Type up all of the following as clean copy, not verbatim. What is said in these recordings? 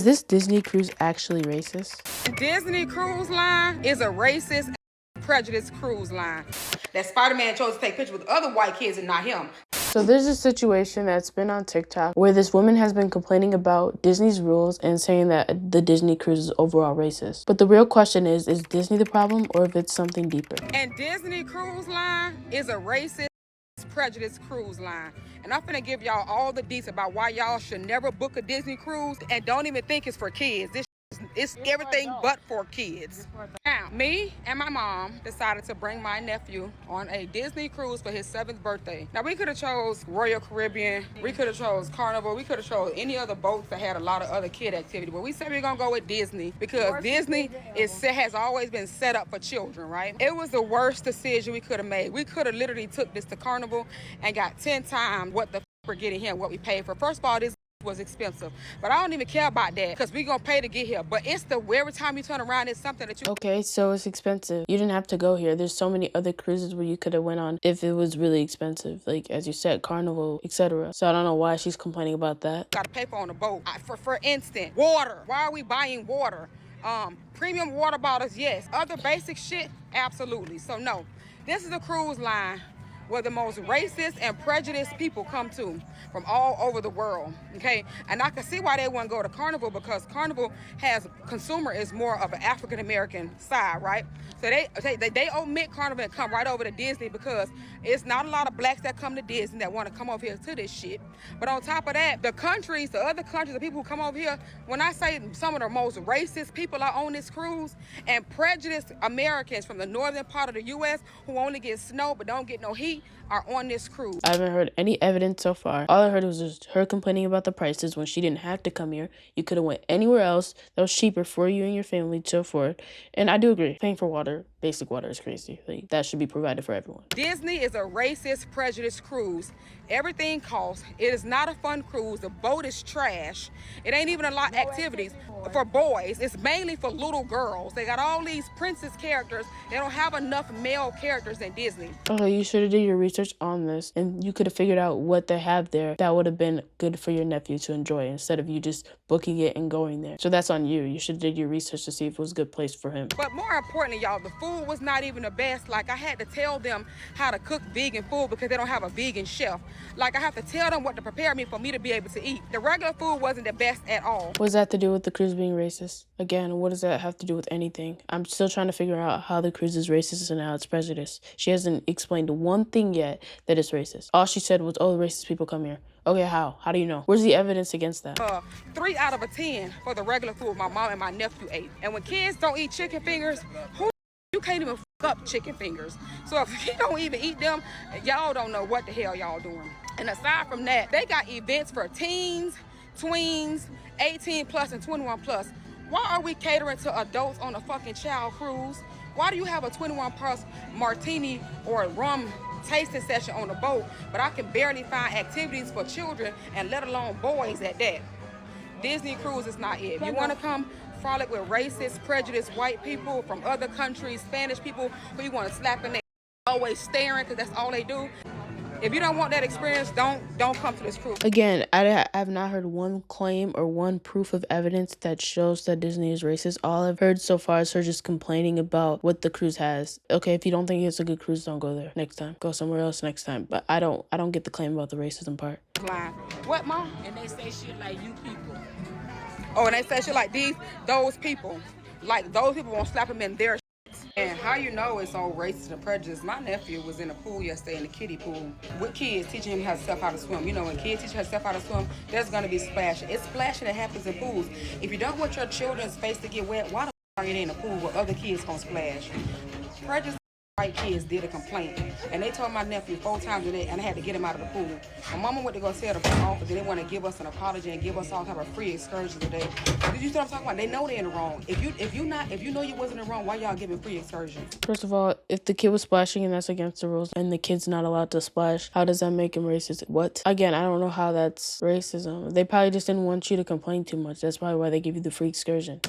Is this Disney cruise actually racist? Disney Cruise Line is a racist, prejudiced cruise line. That Spider-Man chose to take pictures with other white kids and not him. So there's a situation that's been on TikTok where this woman has been complaining about Disney's rules and saying that the Disney cruise is overall racist. But the real question is Disney the problem or if it's something deeper? And Disney Cruise Line is a racist, prejudiced cruise line. And I'm finna give y'all all the deets about why y'all should never book a Disney cruise and don't even think it's for kids. It's everything but for kids. Now, me and my mom decided to bring my nephew on a Disney cruise for his 7th birthday. Now, we could have chose Royal Caribbean, we could have chose Carnival, we could have chose any other boats that had a lot of other kid activity, but we said we're gonna go with Disney because Disney has always been set up for children, right? It was the worst decision we could have made. We could have literally took this to Carnival and got 10 times what the we're getting here, what we paid for. First of all, this was expensive, but I don't even care about that because we gonna pay to get here. But it's every time you turn around, it's something that you Okay, so it's expensive. You didn't have to go here. There's so many other cruises where you could have went on if it was really expensive, like as you said, Carnival, etc. So I don't know why she's complaining about that. gotta pay for on the boat. For instance, water. Why are we buying water? Premium water bottles, yes. Other basic shit, absolutely. So no, this is a cruise line where the most racist and prejudiced people come to from all over the world, okay? And I can see why they want to go to Carnival because Carnival has, consumer is more of an African-American side, right? So they omit Carnival and come right over to Disney because it's not a lot of blacks that come to Disney that want to come over here to this shit. But on top of that, the other countries, the people who come over here, when I say some of the most racist people are on this cruise and prejudiced Americans from the northern part of the U.S. who only get snow but don't get no heat are on this cruise. I haven't heard any evidence so far. All I heard was just her complaining about the prices when she didn't have to come here. You could have went anywhere else that was cheaper for you and your family to afford. And I do agree, paying for water, basic water is crazy. Like, that should be provided for everyone. Disney is a racist, prejudiced cruise. Everything costs. It is not a fun cruise. The boat is trash. It ain't even a lot of activities for boys. It's mainly for little girls. They got all these princess characters. They don't have enough male characters in Disney. Okay, you should have did your research on this and you could have figured out what they have there that would have been good for your nephew to enjoy instead of you just booking it and going there. So that's on you. You should have did your research to see if it was a good place for him. But more importantly, y'all, the food was not even the best. Like, I had to tell them how to cook vegan food because they don't have a vegan chef. Like, I have to tell them what to prepare me for me to be able to eat. The regular food wasn't the best at all. What does that have to do with the cruise being racist? Again, what does that have to do with anything? I'm still trying to figure out how the cruise is racist and how it's prejudiced. She hasn't explained one thing yet that is racist. All she said was, oh, racist people come here. Okay, how? How do you know? Where's the evidence against that? 3 out of 10 for the regular food my mom and my nephew ate. And when kids don't eat chicken fingers, you can't even up chicken fingers. So if you don't even eat them, y'all don't know what the hell y'all doing. And aside from that, they got events for teens, tweens, 18 plus and 21 plus. Why are we catering to adults on a fucking child cruise? Why do you have a 21 plus martini or rum tasting session on the boat, but I can barely find activities for children and let alone boys at that? Disney cruise is not it. If you want to come frolic with racist, prejudiced white people from other countries, Spanish people who you want to slap in their always staring because that's all they do. If you don't want that experience, don't come to this cruise. Again, I have not heard one claim or one proof of evidence that shows that Disney is racist. All I've heard so far is her just complaining about what the cruise has. Okay, if you don't think it's a good cruise, don't go there next time. Go somewhere else next time. But I don't get the claim about the racism part. What, Mom? And they say shit like you people. Oh, and they say shit like those people. Like, those people won't slap them in their shit. And how you know it's all racist and prejudice? My nephew was in a pool yesterday, in the kiddie pool, with kids teaching him how to swim. You know, when kids teach how to swim, there's going to be splashing. It's splashing that happens in pools. If you don't want your children's face to get wet, why the are you in a pool where other kids going to splash? Prejudice. White kids did a complaint, and they told my nephew 4 times a day, and I had to get him out of the pool. My mama went to go tell the office, and they want to give us an apology and give us all kind of free excursions today. Did you see what I'm talking about? They know they're in the wrong. If you know you wasn't in the wrong, why y'all giving free excursions? First of all, if the kid was splashing and that's against the rules, and the kid's not allowed to splash, how does that make him racist? What? Again, I don't know how that's racism. They probably just didn't want you to complain too much. That's probably why they give you the free excursion.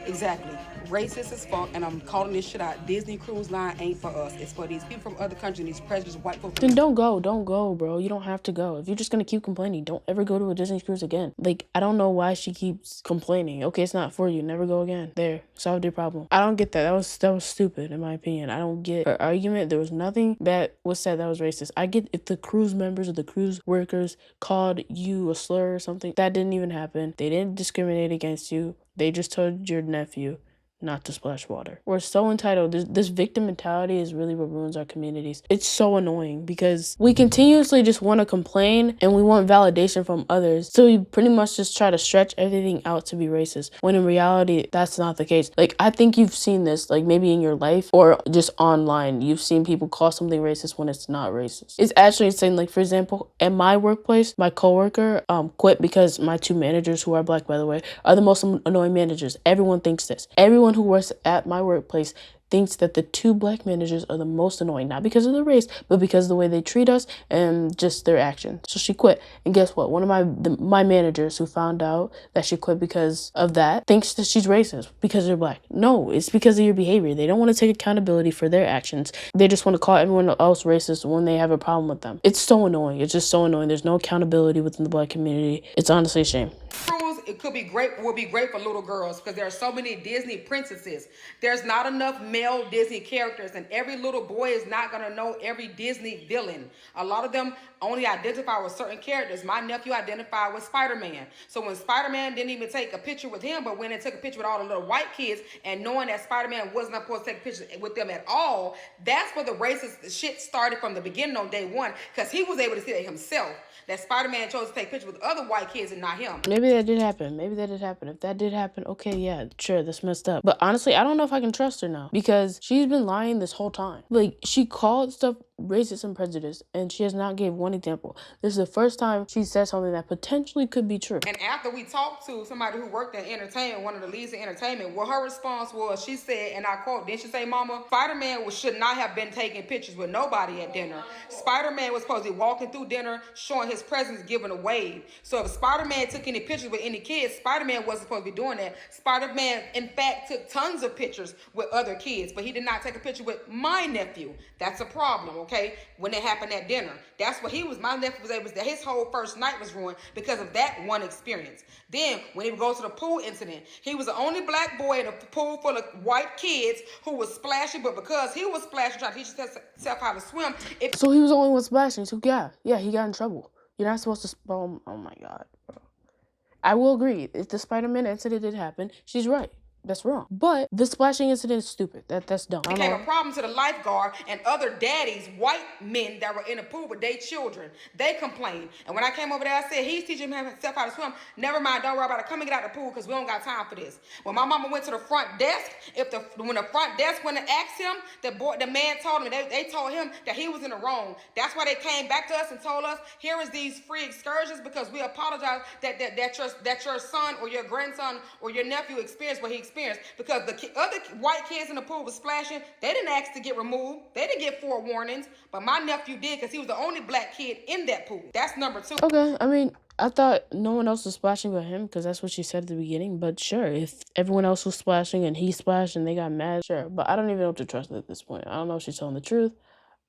Exactly. Racist as fuck, and I'm calling this shit out. Disney Cruise Line ain't for us. It's for these people from other countries, these prejudiced white folks. Then don't go, bro. You don't have to go. If you're just gonna keep complaining, don't ever go to a Disney cruise again. Like, I don't know why she keeps complaining. Okay, it's not for you. Never go again. There, solved your problem. I don't get that. That was stupid, in my opinion. I don't get her argument. There was nothing that was said that was racist. I get if the cruise members or the cruise workers called you a slur or something. That didn't even happen. They didn't discriminate against you. They just told your nephew not to splash water. We're so entitled. This victim mentality is really what ruins our communities. It's so annoying because we continuously just want to complain and we want validation from others. So we pretty much just try to stretch everything out to be racist, when in reality, that's not the case. Like, I think you've seen this, like maybe in your life or just online. You've seen people call something racist when it's not racist. It's actually insane. Like, for example, at my workplace, my coworker quit because my two managers, who are black, by the way, are the most annoying managers. Everyone thinks this. Everyone who works at my workplace thinks that the two black managers are the most annoying, not because of the race, but because of the way they treat us and just their actions. So she quit. And guess what? One of my managers, who found out that she quit because of that, thinks that she's racist because they're black. No, it's because of your behavior. They don't want to take accountability for their actions. They just want to call everyone else racist when they have a problem with them. It's so annoying. It's just so annoying. There's no accountability within the black community. It's honestly a shame. It could be great, will be great for little girls because there are so many Disney princesses. There's not enough male Disney characters, and every little boy is not going to know every Disney villain. A lot of them only identify with certain characters. My nephew identified with Spider-Man. So when Spider-Man didn't even take a picture with him, but went and took a picture with all the little white kids, and knowing that Spider-Man wasn't supposed to take a picture with them at all, that's where the racist shit started from the beginning on day one, because he was able to see it himself, that Spider-Man chose to take pictures with other white kids and not him. Maybe that did happen. If that did happen, okay, yeah, sure, that's messed up. But honestly, I don't know if I can trust her now, because she's been lying this whole time. Like, she called stuff racist and prejudice, and she has not gave one example. This is the first time she said something that potentially could be true. And after we talked to somebody who worked in entertainment, one of the leads in entertainment, what her response was, she said, and I quote, didn't she say, Mama, Spider-Man should not have been taking pictures with nobody at dinner. Spider-Man was supposed to be walking through dinner, showing his presence, giving a wave. So if Spider-Man took any pictures with any kids, Spider-Man wasn't supposed to be doing that. Spider-Man, in fact, took tons of pictures with other kids, but he did not take a picture with my nephew. That's a problem, okay? When it happened at dinner. That's what my nephew was able to, his whole first night was ruined because of that one experience. Then, when he goes to the pool incident, he was the only black boy in a pool full of white kids who was splashing, but because he was splashing, trying to teach himself how to swim. So he was the only one splashing, so yeah, he got in trouble. You're not supposed to, oh my God, bro. I will agree, if the Spider-Man incident did happen, she's right. That's wrong. But the splashing incident is stupid. That's dumb. It became a problem to the lifeguard and other daddies, white men that were in the pool with their children. They complained. And when I came over there, I said, he's teaching himself how to swim. Never mind, don't worry about it. Come and get out of the pool because we don't got time for this. When my mama went to the front desk, when the front desk went and asked him, the man told him, they told him that he was in the wrong. That's why they came back to us and told us, here is these free excursions because we apologize that your son or your grandson or your nephew experienced what he experienced. Because the other white kids in the pool was splashing, they didn't ask to get removed. They didn't get 4 warnings, but my nephew did because he was the only black kid in that pool. That's number 2. Okay, I mean, I thought no one else was splashing but him because that's what she said at the beginning. But sure, if everyone else was splashing and he splashed and they got mad, sure. But I don't even know what to trust at this point. I don't know if she's telling the truth.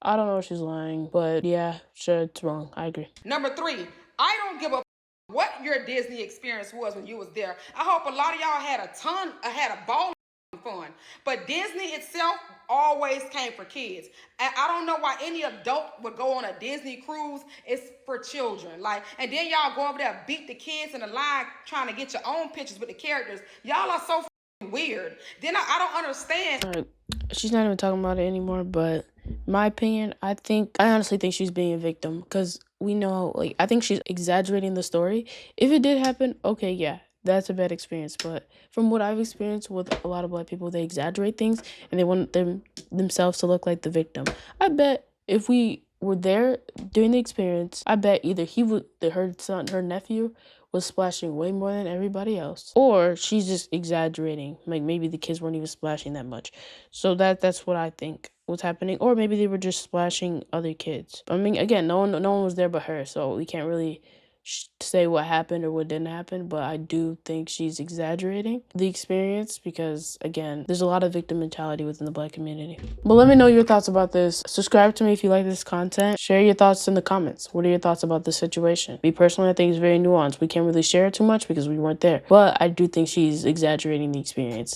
I don't know if she's lying. But yeah, sure, it's wrong. I agree. Number 3, I don't give a what your Disney experience was when you was there. I hope a lot of y'all had a ball of fun. But Disney itself always came for kids. And I don't know why any adult would go on a Disney cruise. It's for children. And then y'all go over there, beat the kids in the line, trying to get your own pictures with the characters. Y'all are so weird. Then I don't understand. She's not even talking about it anymore, but my opinion, I honestly think she's being a victim because we know, I think she's exaggerating the story. If it did happen, okay, yeah, that's a bad experience. But from what I've experienced with a lot of black people, they exaggerate things and they want themselves to look like the victim. I bet if we were there during the experience, I bet either her nephew was splashing way more than everybody else, or she's just exaggerating. Maybe the kids weren't even splashing that much. So that's what I think was happening, or maybe they were just splashing other kids. I mean, again, no one was there but her, so we can't really say what happened or what didn't happen, but I do think she's exaggerating the experience because, again, there's a lot of victim mentality within the Black community. But let me know your thoughts about this. Subscribe to me if you like this content. Share your thoughts in the comments. What are your thoughts about this situation? Me personally, I think it's very nuanced. We can't really share it too much because we weren't there, but I do think she's exaggerating the experience.